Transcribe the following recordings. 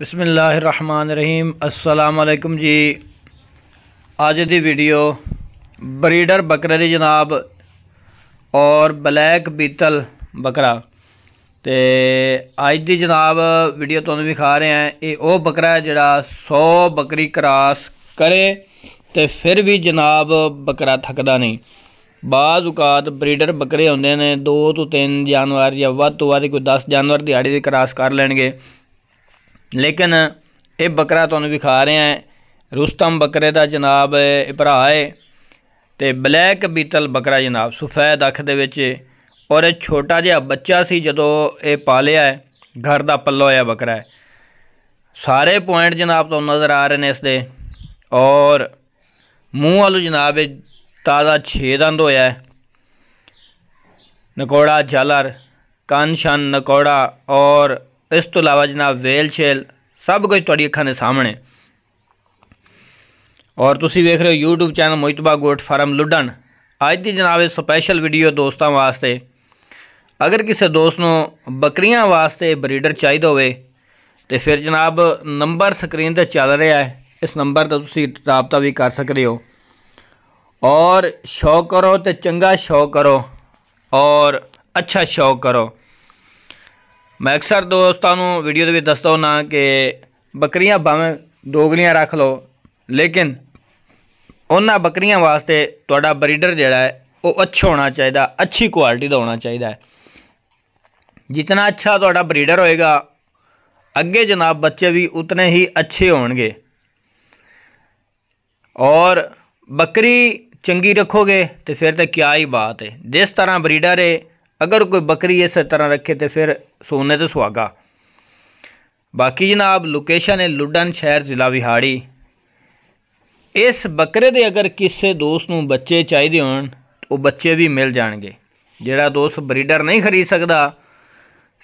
बिस्मिल्लाहिर्रहमानिर्रहीम अस्सलामुअलैकुम जी। अज दी video breeder बकरे दी जनाब और ब्लैक बीतल बकरा ते अज दी जनाब वीडियो तुहानूं विखा रहे हैं। ये वो बकरा है जिहड़ा 100 बकरी क्रॉस करे ते फिर भी जनाब बकरा थकदा नहीं। बाज़ औकात ब्रीडर बकरे होंदे ने 2 तो 3 जानवर या वध तो वध कोई 10 जानवर दिहाड़ी भी क्रॉस कर लैणगे, लेकिन ये बकरा तुहानूं विखा रहे हैं रुस्तम बकरे का जनाब भरा है तो ब्लैक बीतल बकरा जनाब सफ़ैद अख दे विच और एक छोटा जिहा बच्चा सी जदों ये पालिया है, घर का पल्ला होया बकरा है। सारे पॉइंट जनाब तो नज़र आ रहे हैं इसके और मूँह वालों जनाब ताज़ा 6 दंद होया है, नकौड़ा झालर कन शन नकौड़ा और इस तो इलावा जनाब वेल छेल सब कुछ तुहाडी अखां दे सामने। और तुसीं वेख रहे हो यूट्यूब चैनल मोहितबा गोट फार्म लुडन। अज दी जनाब स्पैशल वीडियो दोस्तों वास्ते, अगर किसी दोस्त नूं बकरियां वास्ते ब्रीडर चाहिए होवे तो फिर जनाब नंबर स्क्रीन ते चल रहा है, इस नंबर ते तुसीं राबता भी कर सकते हो। और शौक करो तो चंगा शौक करो और अच्छा शौक करो। मैं अक्सर दोस्तों को वीडियो के दसदा होना कि बकरियां भावें दोगलियां रख लो, लेकिन उन्हां बकरियां वास्ते तुहाडा ब्रीडर जिहड़ा है वो अच्छा होना चाहिए, अच्छी क्वालिटी का होना चाहिए। जितना अच्छा तुहाडा ब्रीडर होएगा अगे जनाब बच्चे भी उतने ही अच्छे होंगे। और बकरी चंगी रखोगे तो फिर तो क्या ही बात है। जिस तरह ब्रीडर है अगर कोई बकरी इस तरह रखे तो फिर सोने तो सुहागा। बाकी जनाब लोकेशन है लुडन शहर ज़िला विहाड़ी। इस बकरे दे अगर किसी दोस्त नूं बच्चे चाहिए होण तो बच्चे भी मिल जाएंगे। जिहड़ा दोस्त ब्रीडर नहीं खरीद सकता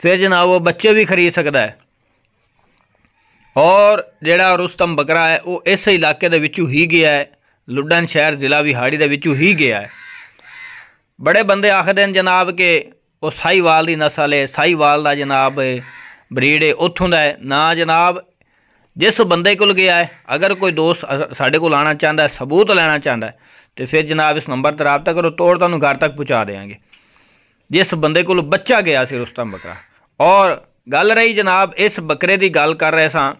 फिर जनाब वो बच्चे भी खरीद सकता है। और जिहड़ा रुस्तम बकरा है वो इस इलाके दे विचों ही गया है, लुडन शहर ज़िला विहाड़ी दे विचों ही गया है। बड़े बंदे आखदे हैं जनाब के वो साहीवाल की नस्ल है, साहीवाल का जनाब ब्रीड है उत्थों का है ना। जनाब जिस बंदे को गया है अगर कोई दोस्त साढ़े को आना चाहता है, सबूत लेना चाहता है तो फिर जनाब इस नंबर पर रब्ता करो, तोड़ तुहानूं घर तक पहुँचा देंगे। जिस बंदे को बच्चा गया सी रुस्तम बकरा। और गल रही जनाब इस बकरे की गल कर रहे सां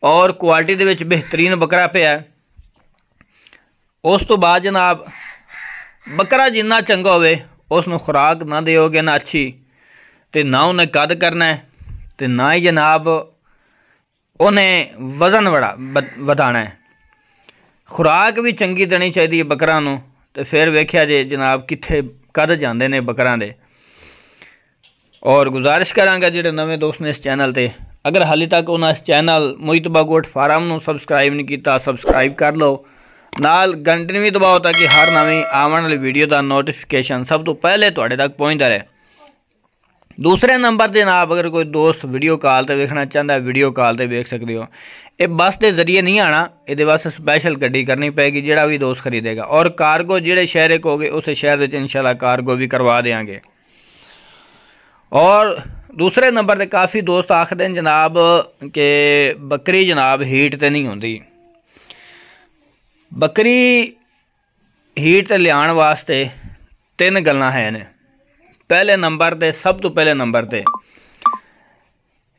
और क्वालिटी दे विच बेहतरीन बकरा पिया। उस तो बाद जनाब बकरा जिन्ना चंगा होवे उसनूं खुराक ना दोगे ना अच्छी तो ना उन्हें कद करना है तो ना ही जनाब उन्हें वज़न वधाना है। खुराक भी चंगी देनी चाहिए बकरा नूं तो फिर वेख्या जे जनाब कित्थे कद जांदे ने बकरां दे। और गुजारिश करांगा जिहड़े नवे दोस्त ने इस चैनल ते अगर हाले तक उन्हें इस चैनल मोहितबा गोट फार्म नूं सबसक्राइब नहीं किया सबसक्राइब कर लो, नाल घंटे भी दबाओ ताकि हर नवी आने वाली वीडियो का नोटिफिकेशन सब तो पहले तुहाडे तक पहुँचता रहे। दूसरे नंबर के जनाब अगर कोई दोस्त वीडियो कॉल पर वेखना चाहता है वीडियो कॉल पर वेख सकते हो। ये बस के जरिए नहीं आना, ये वास्ते स्पैशल गड्डी करनी पेगी जिहड़ा भी दोस्त खरीदेगा। और कार्गो जिहड़े शहर को होगे उस शहर में इंशाल्लाह कार्गो भी करवा देंगे। और दूसरे नंबर पर काफ़ी दोस्त आखते हैं जनाब कि बकरी जनाब हीट तो नहीं होंदी। बकरी हीट ते लियाण वास्ते 3 गल्लां है ने। पहले नंबर ते सब तो पहले नंबर ते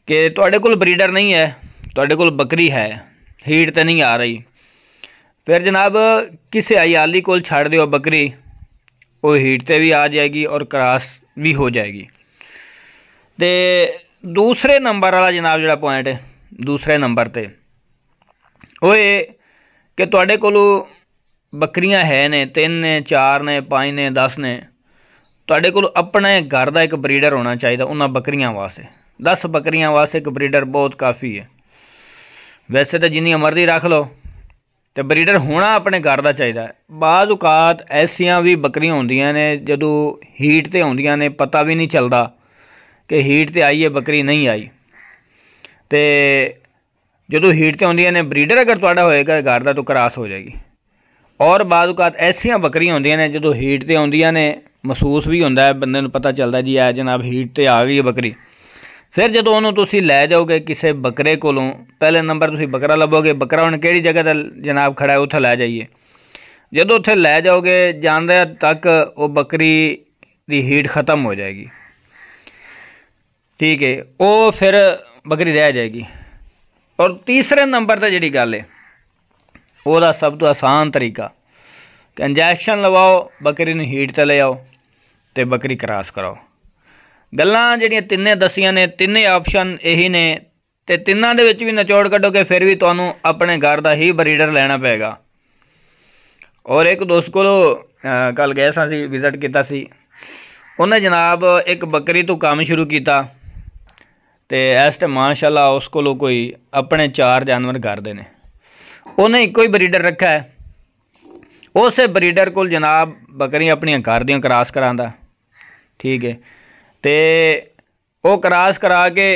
कि तुहाडे कोल ब्रीडर नहीं है, तुहाडे कोल बकरी है हीट ते नहीं आ रही, फिर जनाब किसी अयाली कोल छड़ दिओ बकरी, वो हीट ते भी आ जाएगी और क्रॉस भी हो जाएगी। तो दूसरे नंबर वाला जनाब जिहड़ा पॉइंट है दूसरे नंबर ते वो ये कि तुहाडे कोलों बकरियां है ने 3 ने 4 ने 5 ने 10 ने, तुहाडे कोलों अपने घर का एक ब्रीडर होना चाहिए उन्हां बकरियां वास्ते। 10 बकरियां वास्ते एक ब्रीडर बहुत काफ़ी है। वैसे तो जिन्नी मर्जी रख लो तो ब्रीडर होना अपने घर का चाहिए। बाज़ औकात ऐसियां भी बकरियां होंदियां ने जदों हीट ते होंदियां ने पता भी नहीं चलता कि हीट ते आई है बकरी नहीं आई। तो जदों हीट ते होंदियां ने ब्रीडर अगर तुहाडा होएगा घर का तो क्रॉस हो जाएगी। और बाज़ औकात ऐसियां बकरियां होंदियां ने जदों हीट ते आउंदियां ने महसूस भी होंदा है, बंदे नूं पता चलता जी है जनाब हीट ते आ गई है बकरी, फिर जो उन्होंने तुसी लै जाओगे किसी बकरे कोलों, पहले नंबर तुसी बकरा लभोगे, बकरा हुण किहड़ी जगह ते जनाब खड़ा है उत्थे लै जाइए। जो उत्थे लै जाओगे जांदे तक वो बकरी दी हीट ख़त्म हो जाएगी, ठीक है, वो फिर बकरी रह जाएगी। और तीसरे नंबर पर जी गल है वह सब तो आसान तरीका कि इंजैक्शन लवाओ, बकरी नूं हीट ते ले आओ तो बकरी क्रॉस कराओ। गल्लां जिहड़ियां तिन्ने दसियां ने, तिन्ने ऑप्शन यही ने, तो तिन्नां दे विच भी निचोड़ कड्डोगे फिर भी तुहानूं अपने घर का ही ब्रीडर लेना पेगा। और एक दोस्त को कल गए सी विजिट किया सी, उन्हें जनाब एक बकरी तो काम शुरू किया तो इस टाइम माशाअल्लाह उस को कोई अपने 4 जानवर करते हैं। उन्हें एक ही ब्रीडर रखा है, उस ब्रीडर को जनाब बकरियां अपनियां घर दियां क्रॉस करांदा, ठीक है, तो वो क्रॉस करा के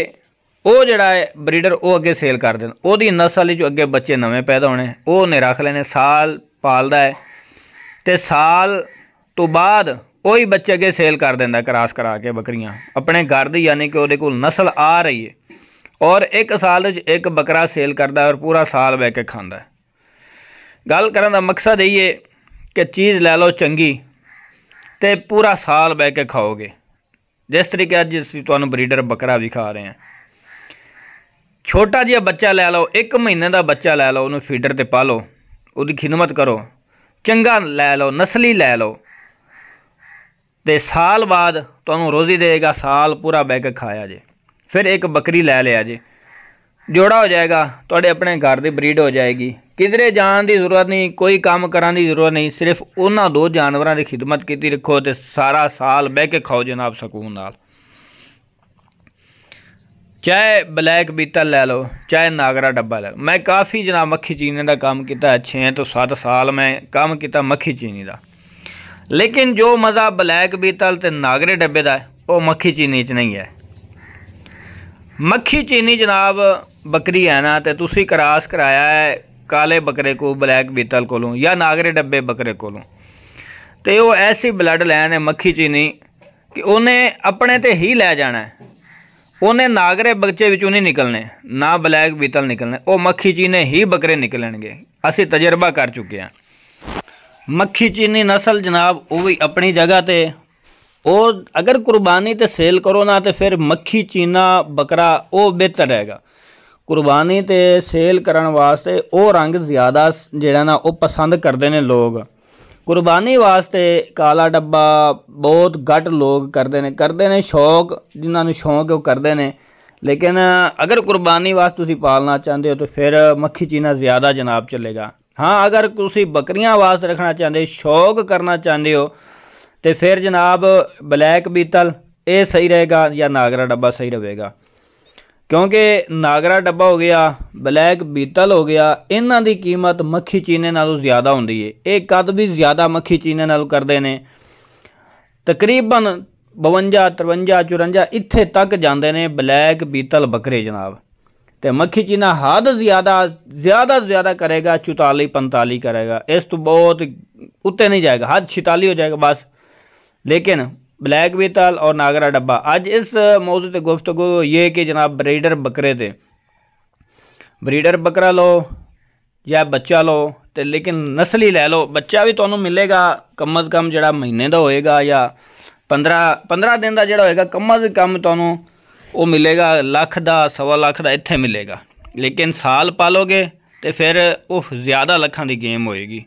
वो जड़ा है ब्रीडर वो अगे सेल कर देना, ओदी नस्ल जो अगे बच्चे नवे पैदा होने वो उन्हें रख लेने, साल पालदा है तो साल तो बाद वही बच्चे अगे सेल कर देंदा क्रॉस करा के बकरियां अपने घर दी, यानी कि वो नस्ल आ रही है। और एक साल एक बकरा सेल करता है और पूरा साल बह के खांदा है। गल करन दा मकसद यही है कि चीज़ लै लो चंगी तो पूरा साल बह के खाओगे। जिस तरीके अज असीं तुहानूं ब्रीडर बकरा भी खा रहे हैं, छोटा जिहा बच्चा लै लो, 1 महीने का बच्चा लै लो, उन्होंने फीडर ते पालो, उसकी खिदमत करो, चंगा लै लो, नस्ली लै लो, तो साल बाद तुहानूं रोज़ी देगा, साल पूरा बह के खाया जे। फिर एक बकरी लै लिया जे, जोड़ा हो जाएगा, तुहाडे अपने घर की ब्रीड हो जाएगी, किधरे जान की जरूरत नहीं, कोई काम कराने की जरूरत नहीं, सिर्फ उन्होंने 2 जानवरों की खिदमत की रखो तो सारा साल बह के खाओ जनाब सकून नाल। चाहे ब्लैक बीतल लै लो, चाहे नागरा डब्बा लै लो। मैं काफ़ी जनाब मक्खी चीनी का काम किया, 6 तो 7 साल मैं काम किया मक्खी चीनी का, लेकिन जो मज़ा ब्लैक बीतल ते नागरे डब्बे का वो मक्खी चीनी च नहीं है। मक्खी चीनी जनाब बकरी है ना, तो तुसी क्रॉस कराया है काले बकरे को ब्लैक बीतल कोलों या नागरे डब्बे बकरे कोलों, तो वो ऐसी ब्लड लैन है मक्खी चीनी कि उन्हें अपने ते ही लै जाना है, उन्हें नागरे बच्चे विचों नहीं निकलने, ना ब्लैक बीतल निकलने, वो मक्खी चीने ही बकरे निकलणगे। असी तजर्बा कर चुके हैं। मक्खी चीनी नस्ल जनाब वो भी अपनी जगह ते, और अगर कुर्बानी ते सेल करो ना तो फिर मक्खी चीना बकरा वो बेहतर रहेगा। कुर्बानी ते सेल करन वास्ते वो रंग ज़्यादा जिहड़ा ना वो पसंद करते हैं लोग, कुर्बानी वास्ते काला डब्बा बहुत घट लोग करते हैं शौक, जिन्होंने शौक वो करते हैं। लेकिन अगर कुर्बानी वास्ते तुसी पालना चाहते हो तो फिर मक्खी चीना ज़्यादा जनाब चलेगा। हाँ, अगर तुसी बकरियां वास्ते रखना चाहते हो, शौक करना चाहते हो, तो फिर जनाब ब्लैक बीतल ये सही रहेगा या नागरा डब्बा सही रहेगा, क्योंकि नागरा डब्बा हो गया, ब्लैक बीतल हो गया, इन्हां दी कीमत मक्खी चीने नालों ज़्यादा होंदी है। ये कद भी ज़्यादा मक्खी चीने नालों करते हैं, तकरीबन 52, 53, 54 इत्थे तक जाते हैं ब्लैक बीतल बकरे जनाब। तो मक्खी चीना हद ज़्यादा करेगा 44, 45 करेगा, इस तो बहुत उत्ते नहीं जाएगा, हद 46 हो जाएगा बस। लेकिन ब्लैक बीतल और नागरा डब्बा, अज इस मौजू ते गुफ्तगू ये कि जनाब ब्रीडर बकरे थे, ब्रीडर बकरा लो या बच्चा लो, तो लेकिन नस्ली लै लो। बच्चा भी तुहानूं मिलेगा कम अज़ कम जिहड़ा महीने का होएगा या 15 दिन का जिहड़ा होएगा, कम अज़ कम तुहानूं वो मिलेगा लख का, 1.25 लाख का इत्थे मिलेगा। लेकिन साल पालोगे तो फिर वो ज़्यादा लखां की गेम होएगी।